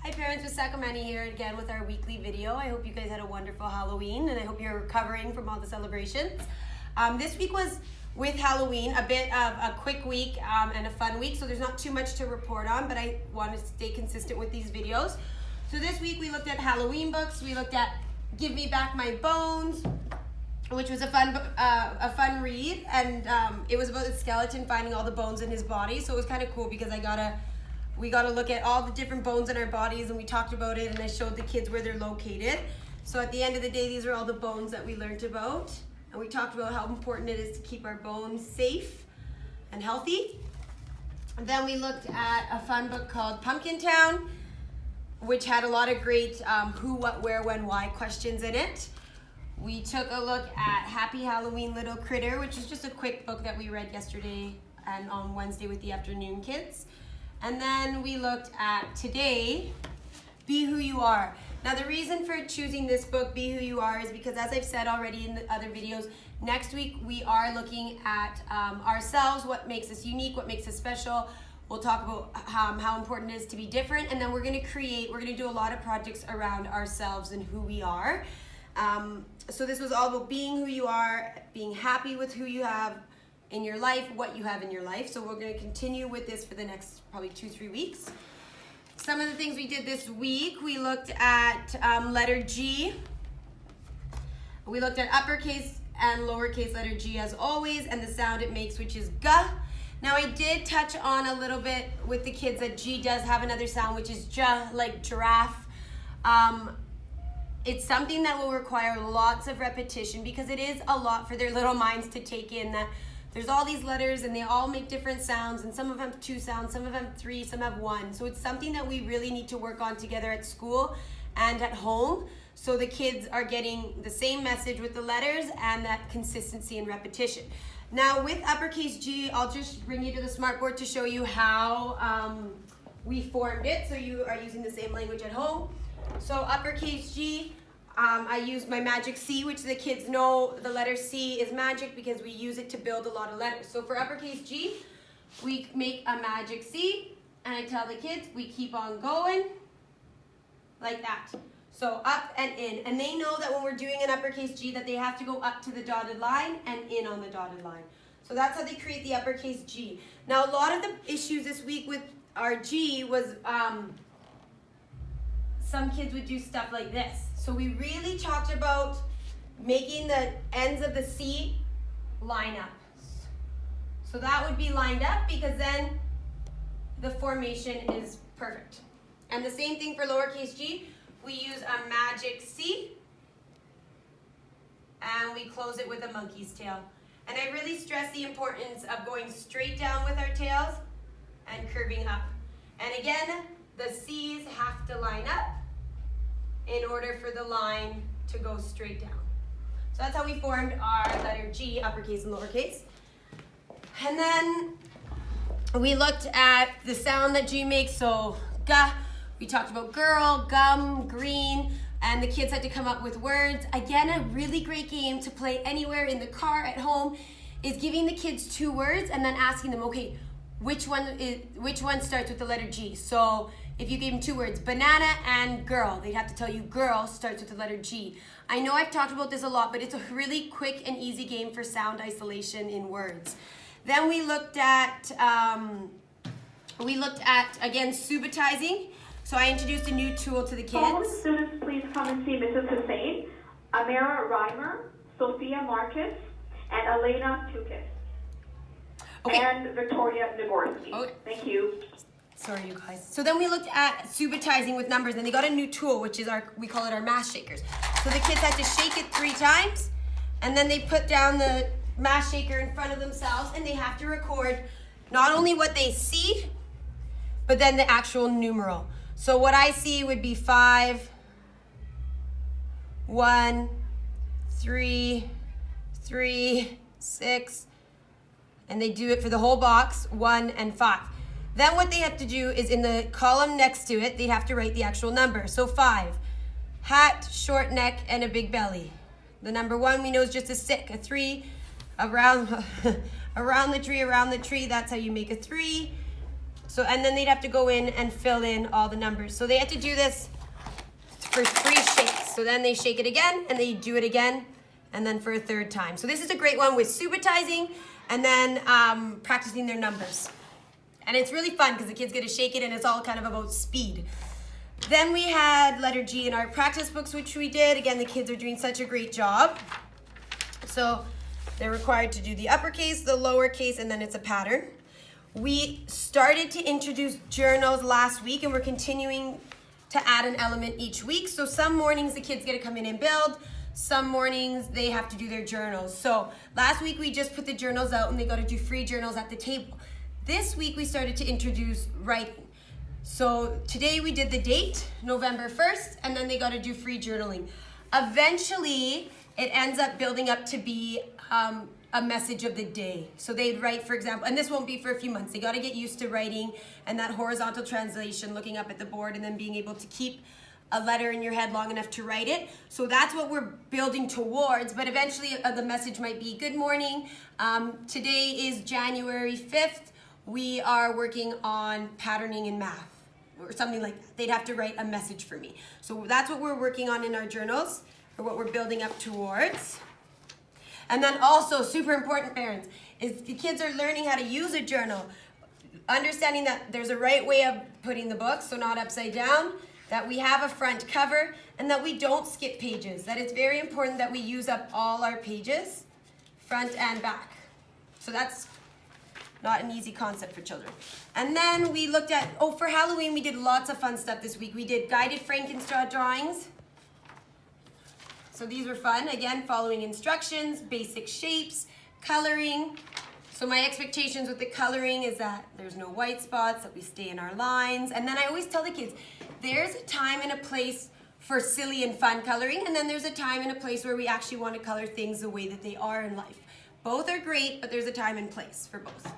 Hi Parents with Sacramento here again with our weekly video. I hope you guys had a wonderful Halloween and I hope you're recovering from all the celebrations. This week was with Halloween, a bit of a quick week and a fun week, so there's not too much to report on, but I want to stay consistent with these videos. So this week we looked at Halloween books, we looked at Give Me Back My Bones, which was a fun read, and it was about the skeleton finding all the bones in his body, so it was kind of cool because we got to look at all the different bones in our bodies, and we talked about it, and I showed the kids where they're located. So at the end of the day, these are all the bones that we learned about, and we talked about how important it is to keep our bones safe and healthy. And then we looked at a fun book called Pumpkin Town, which had a lot of great who, what, where, when, why questions in it. We took a look at Happy Halloween Little Critter, which is just a quick book that we read yesterday and on Wednesday with the afternoon kids. And then we looked at today, Be Who You Are. Now the reason for choosing this book, Be Who You Are, is because as I've said already in the other videos, next week we are looking at ourselves, what makes us unique, what makes us special. We'll talk about how important it is to be different, and then we're gonna do a lot of projects around ourselves and who we are. So this was all about being who you are, being happy with who you have in your life, what you have in your life. So we're going to continue with this for the next probably 2-3 weeks. Some of the things we did this week, we looked at letter G. We looked at uppercase and lowercase letter G as always, and the sound it makes, which is G. Now I did touch on a little bit with the kids that G does have another sound, which is J, like giraffe. It's something that will require lots of repetition because it is a lot for their little minds to take in, that there's all these letters and they all make different sounds, and some of them have 2 sounds, some of them 3, some have 1. So it's something that we really need to work on together at school and at home, so the kids are getting the same message with the letters and that consistency and repetition. Now with uppercase G, I'll just bring you to the smartboard to show you how we formed it, so you are using the same language at home. So uppercase G, I used my magic C, which the kids know the letter C is magic because we use it to build a lot of letters. So for uppercase G, we make a magic C, and I tell the kids we keep on going like that. So up and in, and they know that when we're doing an uppercase G that they have to go up to the dotted line and in on the dotted line. So that's how they create the uppercase G. Now a lot of the issues this week with our G was some kids would do stuff like this. So we really talked about making the ends of the C line up. So that would be lined up because then the formation is perfect. And the same thing for lowercase g. We use a magic C and we close it with a monkey's tail. And I really stress the importance of going straight down with our tails and curving up. And again, the C's have to line up in order for the line to go straight down. So that's how we formed our letter G, uppercase and lowercase. And then we looked at the sound that G makes, so G. We talked about girl, gum, green, and the kids had to come up with words. Again, a really great game to play anywhere, in the car, at home, is giving the kids 2 words and then asking them, okay, which one starts with the letter G? So if you gave them 2 words, banana and girl, they'd have to tell you girl starts with the letter G. I know I've talked about this a lot, but it's a really quick and easy game for sound isolation in words. Then we looked at again, subitizing. So I introduced a new tool to the kids. All the students, please come and see Mrs. Hussain, Amira Reimer, Sophia Marcus, and Elena Tukis. Okay. And Victoria Nagorski. Okay. Thank you. Sorry, you guys. So then we looked at subitizing with numbers, and they got a new tool, which is we call it our mass shakers. So the kids had to shake it 3 times, and then they put down the mass shaker in front of themselves, and they have to record not only what they see, but then the actual numeral. So what I see would be 5, 1, 3, 3, 6, and they do it for the whole box, 1 and 5. Then what they have to do is in the column next to it, they have to write the actual number. So 5, hat, short neck, and a big belly. The number 1 we know is just a stick. A 3, around the tree, that's how you make a 3. So, and then they'd have to go in and fill in all the numbers. So they had to do this for 3 shakes. So then they shake it again, and they do it again, and then for a 3rd time. So this is a great one with subitizing and then practicing their numbers. And it's really fun because the kids get to shake it, and it's all kind of about speed. Then we had letter G in our practice books, which we did. Again, the kids are doing such a great job. So they're required to do the uppercase, the lowercase, and then it's a pattern. We started to introduce journals last week, and we're continuing to add an element each week. So some mornings the kids get to come in and build. Some mornings they have to do their journals. So last week we just put the journals out, and they got to do free journals at the table. This week we started to introduce writing. So today we did the date, November 1st, and then they got to do free journaling. Eventually, it ends up building up to be a message of the day. So they'd write, for example, and this won't be for a few months. They got to get used to writing and that horizontal translation, looking up at the board, and then being able to keep a letter in your head long enough to write it. So that's what we're building towards, but eventually the message might be, good morning. Today is January 5th. We are working on patterning in math, or something like that. They'd have to write a message for me. So that's what we're working on in our journals, or what we're building up towards. And then also, super important, parents, is the kids are learning how to use a journal, understanding that there's a right way of putting the book, so not upside down, that we have a front cover, and that we don't skip pages, that it's very important that we use up all our pages, front and back. So that's not an easy concept for children. And then we looked at, for Halloween, we did lots of fun stuff this week. We did guided Frankenstraw drawings. So these were fun. Again, following instructions, basic shapes, coloring. So my expectations with the coloring is that there's no white spots, that we stay in our lines. And then I always tell the kids, there's a time and a place for silly and fun coloring, and then there's a time and a place where we actually want to color things the way that they are in life. Both are great, but there's a time and place for both.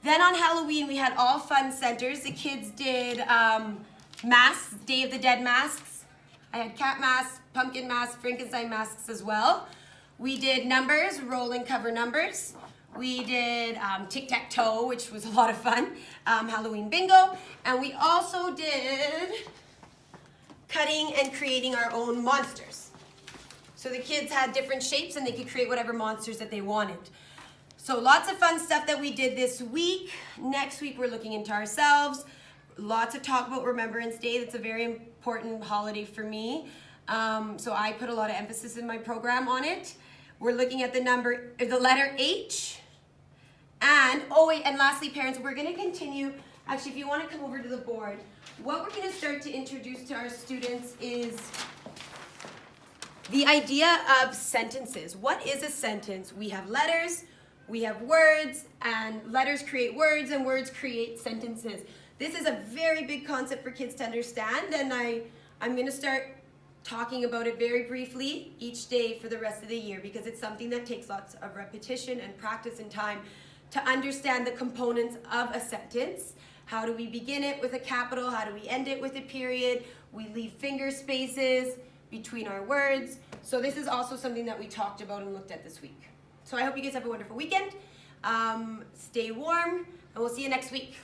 Then on Halloween, we had all fun centers. The kids did masks, Day of the Dead masks. I had cat masks, pumpkin masks, Frankenstein masks as well. We did numbers, roll and cover numbers. We did tic-tac-toe, which was a lot of fun, Halloween bingo. And we also did cutting and creating our own monsters. So the kids had different shapes, and they could create whatever monsters that they wanted. So lots of fun stuff that we did this week. Next week, we're looking into ourselves. Lots of talk about Remembrance Day. That's a very important holiday for me. So I put a lot of emphasis in my program on it. We're looking at the letter H. And lastly, parents, we're going to continue. Actually, if you want to come over to the board, what we're going to start to introduce to our students is the idea of sentences. What is a sentence? We have letters, we have words, and letters create words, and words create sentences. This is a very big concept for kids to understand, and I'm going to start talking about it very briefly each day for the rest of the year, because it's something that takes lots of repetition and practice and time to understand the components of a sentence. How do we begin it with a capital? How do we end it with a period? We leave finger spaces between our words. So this is also something that we talked about and looked at this week. So I hope you guys have a wonderful weekend. Stay warm, and we'll see you next week.